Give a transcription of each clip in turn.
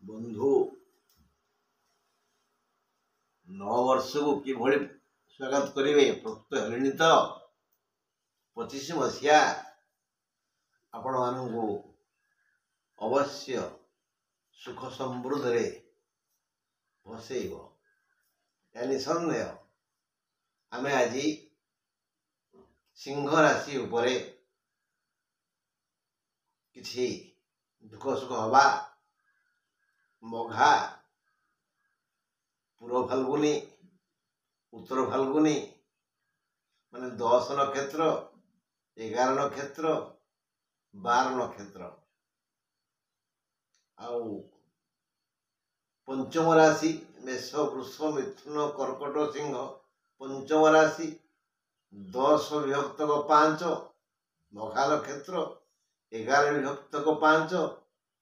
बंधु नवर्ष को किभଳି स्वागत करेंगे प्रस्तुत हेलेनी तो 25 मसीहा आपण मानू अवश्य सुख समृद्धि भसैब निसंदेह। आमे आज सिंह राशि उपरे किछि दुख सुख हवा मघा पूर्व फाल्गुनी उत्तर फाल्गुनी माने 10 नक्षत्र 11 नक्षत्र 12 नक्षत्र आउ पंचम राशि मेष वृष मिथुन कर्कट सिंह पंचम राशि 10 विभक्त 5 मघा नक्षत्र 11 विभक्त 5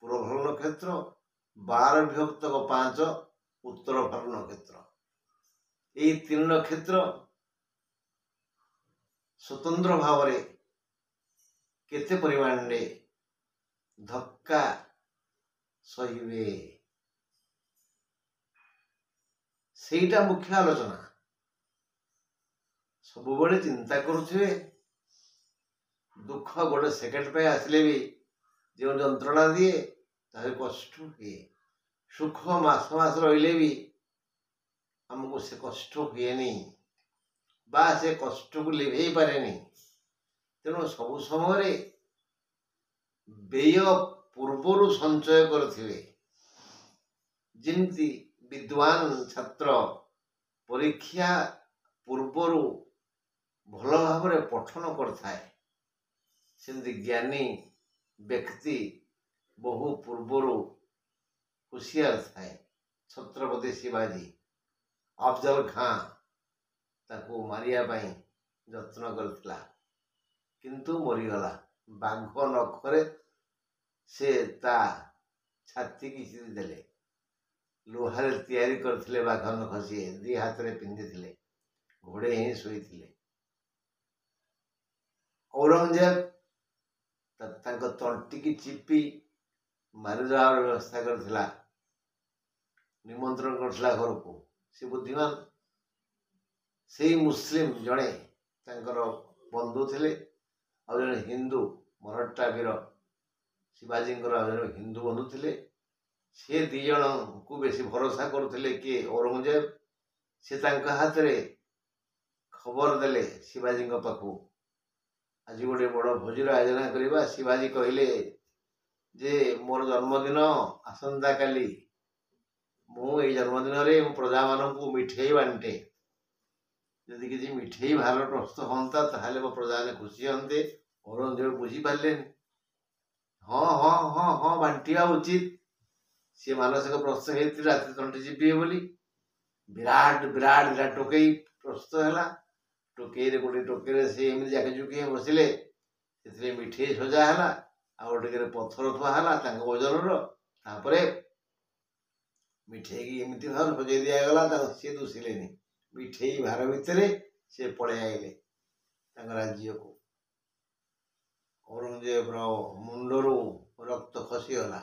पूर्व फाल्गुनी नक्षत्र 12 विभक्त 5 उत्तर फाल्गुनी नक्षत्र यही 3 नक्षत्र स्वतंत्र भाव में केते परिमाण रे धक्का सहिबे सेटा मुख्य आलोचना सब बड़े चिंता करुथिबे। दुख गोटे सेकेंड पे आसले भी जो जंत्रणा दिए ताहे कष्ट हुए सुख मास मास रहिले भी हमको से कष्ट हुए नहीं बा से कष्ट को लिभे पारे नहीं। तेणु सब समय व्यय पूर्वर संचय करथिबे जिमती विद्वान छात्र परीक्षा पूर्वर भल भाव पठन करथाए सेमती ज्ञानी व्यक्ति बहु पूर्वर हुशियार थाए। छत्रपति शिवाजी अफजल खां ताको मारिया पाई जत्न करथिला किंतु मरीगला बाघ नखरे से ता छाती की देले लोहारे तैयारी करथिले बाघ नख से दी हाथ रे पिंधिथिले घोड़े ही शोइथिले। औरंगजेब तांको तंटी की चिपी मारिदेवार व्यवस्था करथिला निमंत्रण करथिला घर को से बुद्धिमान से मुस्लिम जड़े तांकर बंधु थिले और जड़े हिंदू मराठा वीर शिवाजी हिंदू बंधु थिले से दी जन को बेसी भरोसा करथिले कि औरंगजेब से तांका हाथ रे खबर देले शिवाजी पाखु आज गोटे बड़ भोजर आयोजन करवा। शिवाजी कहले जे मोर जन्मदिन आसंता काली मु ए जन्मदिन रे प्रजा मान को मिठेई बांटे यदि किसी मिठेई बाहर प्रस्तुत होता ताहले मो प्रजा ने खुशी होते। औरंगजेब बुझी पारे हाँ हाँ हाँ हाँ बांटिया उचित सी मानसिक प्रस्तुत होती रात तंटी चिपे बोली विराट विराट विराट टोकई प्रस्तुत है टोकई गोटे टोकई से एमती जाके झुकी बसिले से मिठेई सजा है आ गोटे पत्थर थुआ वजन मिठेई की एमती भाव सजै दिगला सी दुषिले मिठेई भार भितर से पड़े आइले राज्य को। औरंगजेब मुंडरू रक्त खसीगला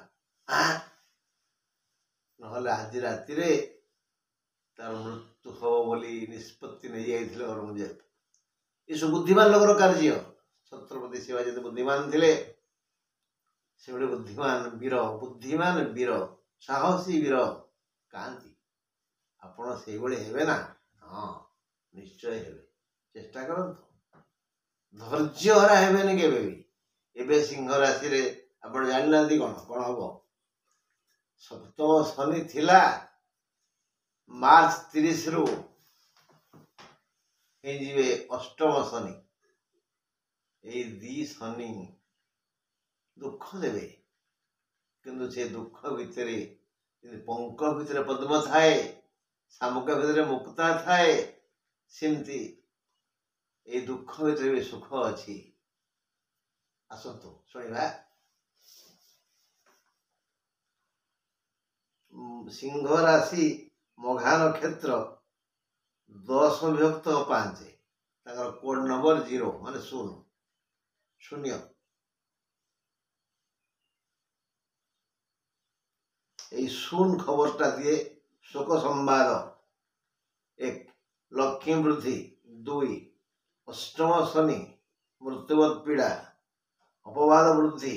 ना आज राति तार मृत्यु हम बोली निष्पत्ति नहीं जाइए औरंगजेब। ये सब बुद्धिमान लोकर कार्य। छत्रपति शिवाजी तो बुद्धिमान थे से गोटे बुद्धिमान वीर साहसी वीर कहती आपण से हेबे ना हाँ निश्चय हेबे चेष्टा करंतु धैर्य हरा हेबेनि केबे भी। एबे सिंह राशि रे आपण जानना कौन कौन हम सप्तम शनि थिला मार्च 30 रु जीवे अष्टम शनि यही दी शनि दुख देवे किंतु से दुख भितर पंख भितर पद्म थाए शामुक भितर मुक्ता थाए सेमती ये दुख भितर भी सुख अच्छी। आसतु शुणा सिंह राशि मघा नक्षत्र 10 विभक्त 5 कोड नंबर 0 मान 0 0 এই শুন খবরটা দিয়ে শোক সম্বাদ 1 লক্ষ্মী বৃদ্ধি 2 অষ্টম শনি মৃত্যুবৎ পীড়া অপবাদ বৃদ্ধি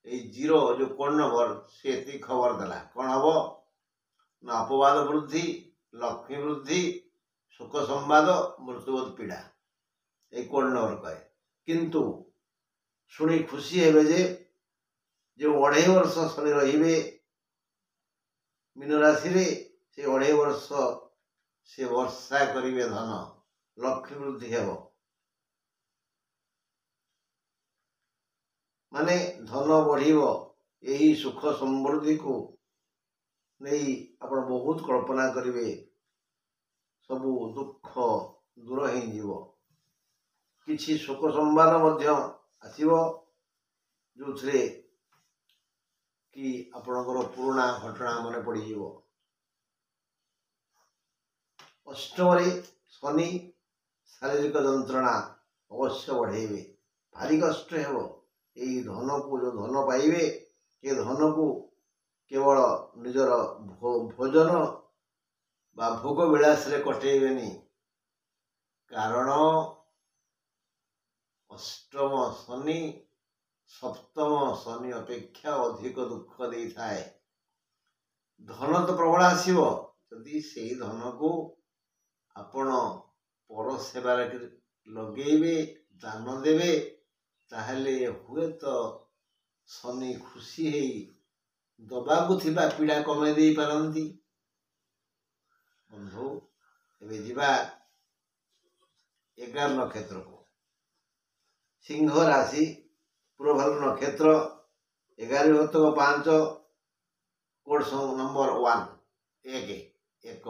এই 0 जो कोड नंबर से खबर देला कौन हम ना अपवाद वृद्धि लक्ष्मी वृद्धि सुख संवाद मृत्युबोध पीड़ा ये कोड नंबर कहे किंतु शुणी खुशी हे जे जो 2.5 वर्ष शनि रे मीन राशि रे से 2.5 वर्ष से वर्षा करिवे धन लक्ष्मी वृद्धि हेब माने धन बढ़िव यही सुख समृद्धि को नहीं आपण बहुत कल्पना करिवे सबु दुख दूर हो जीव किछि सुख संवाद मध्य आसीबो जो थे कि आपणकर पुराना घटना मन पड़ जीवो अष्टम शनि शारीरिक जंत्रणा अवश्य बढ़ेबे भारी कष्ट हेबो यही धन को जो धन पाइबे ये धन को केवल निजर भोजन बा भोग विलास रे कटेबेनी कारण अष्टम शनि सप्तम शनि अपेक्षा अधिक दुख दे थाए धन तो प्रबल आसीबो यदि से धन को आपण पर सेवा लगेबे दान देबे ताहले हुए तो शनि खुशी है दबाकू थिबा पीड़ा कमे दे पारंती बंधु एबे जीवा 11 नक्षत्र को सिंह राशि पूर्वभाद्र नक्षत्र 11-5 कोड नंबर 1 1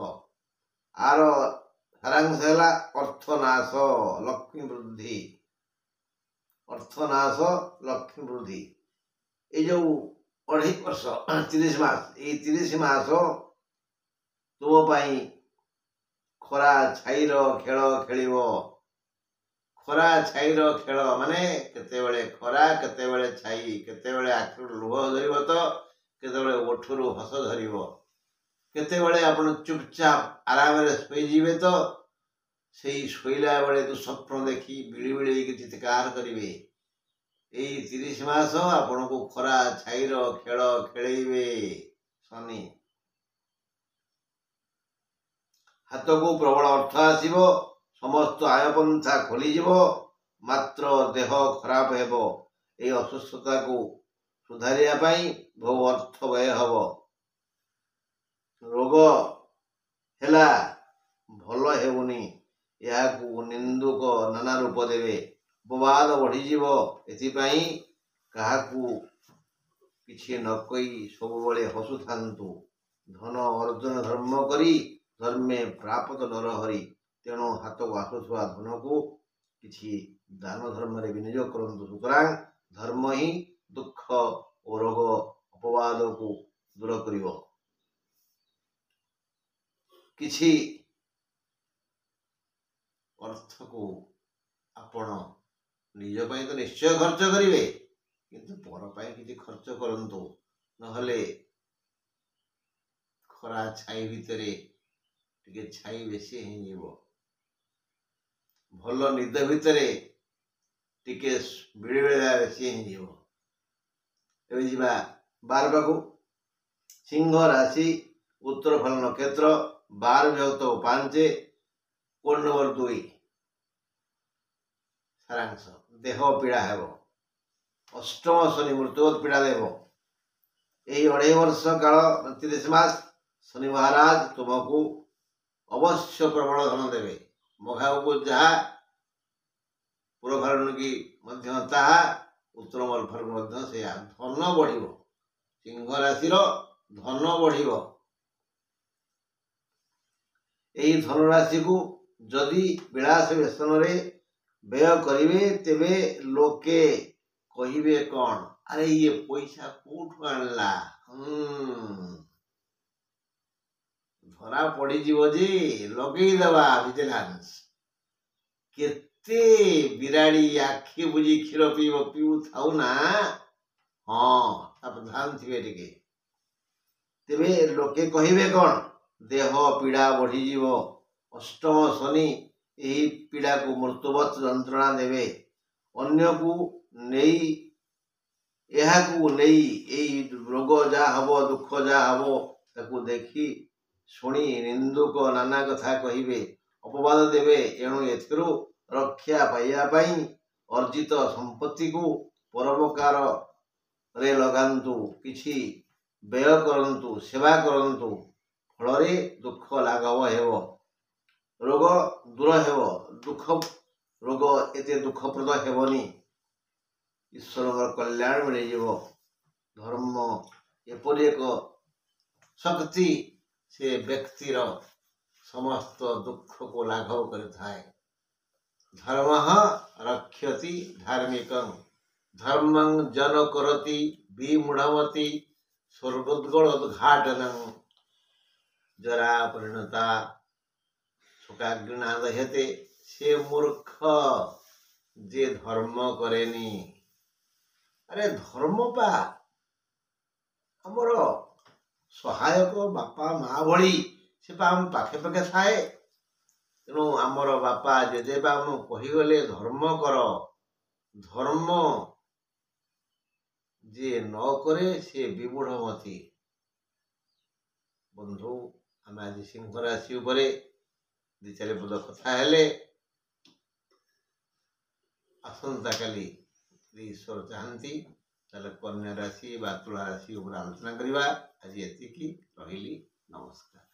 आर सारांश है अर्थनाश लक्ष्मी वृद्धि अर्थनाश लक्ष्मी वृद्धि ये जो 2.5 वर्ष 30 मास ये 30 मास तुम खरा छाईर खेल खेल खरा छाईर खेल माने केतेबेले खरा केतेबेले छाई केतेबेले आखिर लुह धरिब तो केतेबेले ओठरू हस धरिब केतेबेले आपण चुपचाप आराम रे सोई जीवे तो सेही सोईला बेले तू स्वप्न देखी बिड़ी बिड़ी की चित्कार करिवे यही 30 मास आपण को खरा छाईर खेल खेलेबे शनि हाथ को प्रबल अर्थ आसीबो समस्त आयपंथा खोलीजिव मात्र देह खराब हेबो ए असुस्थता को सुधारिया पाई बहु अर्थ व्यय हब रोग हेला भल हेउनी याकू निंदुक नाना रूप देवे अपवाद बढ़ीजिव एथिपाई काहाकू किछि न कई सबुबले हसुथांतु धन अर्जन धर्म करी धर्मे प्राप्त नर हरि तेणु हाथ को आसुवा धन को किछि दान धर्म रे विनियोग करंतु सुतरां धर्म ही दुख और रोग अपवाद को दूर करिवो किछि अर्थ को आपण निज पाई तो निश्चय खर्च करिवे किंतु पर पाई किछि खर्च करंतु नहले खरा छाई भितरे टिके छाई बेसी ही जीवो भल निद भितरे टिके बिड़ी बेला बेसी ही जीवो एबे जीवा 12 पाखु सिंह राशि उत्तर फल नक्षत्र 12-5 कोड नंबर 2 सारांश देह पीड़ा हेबो अष्टम शनि मृत्युबोध पीड़ा देबो यही 2.5 वर्ष काल 30 मास शनि महाराज तुमको अवश्य प्रबल धन देवे मघा को जहा पूर्वभारण की मध्य ताहा उत्तर मलफर मध्य से धन बढ़िबो सिंह राशि धन बढ़िबो यही धनराशि को जदि विलास व्यसन रे व्यय करिवे तेबे लोके कहिबे कौन अरे ये पैसा कोठु आणला धरा पड़ी जीव जी लगे दबा विजिलेंस केते बिराड़ी आखि बुझी क्षीर पीव पीऊ थाउ ना हाँ सावधान थिबे टिके तेबे लोके कहिबे कौन देह पीड़ा बढ़ीजीव अष्टम शनि यही पीड़ा को मृत्युवत जंत्रणा देवे अन्य को नहीं यही रोग जा हब दुख जा हब ताकू देखी शुणी निंदुक नाना कथा कहिबे अपवाद देवे एणु एथिरु रक्षा पाइबा पई अर्जित संपत्ति को परोपकार रे लगांतु किछि व्यय करंतु सेवा करंतु फल दुख लाघव हेबो रोग दूर हेबो दुख रोग एते दुखप्रद हेबनी ईश्वर कल्याण मिल धर्म एपरि एक शक्ति से व्यक्तिर समस्त दुख को लाघव करिथाए धर्म रक्षति धार्मिकं धर्मं जन करति विमूढ़मति स्वर्गोद्घाटनं जरा परिणता शोकाग्निना दह्यते से मूर्ख जे धर्म करेनी अरे धर्म पा आमर सहायक बापा माँ भली से आम पाखे पाखे थाए तेणु आमर बापा जेजेबा आम कहीगले धर्म कर धर्म जे न करे से विमूढ़मती बंधु आम आज सिंह राशि उपरे दि चारि पद कथा हेले आसंता काली ईश्वर चाहती कन्या राशि तुला राशि आलोचना करवा आज एतिकी रहिली नमस्कार।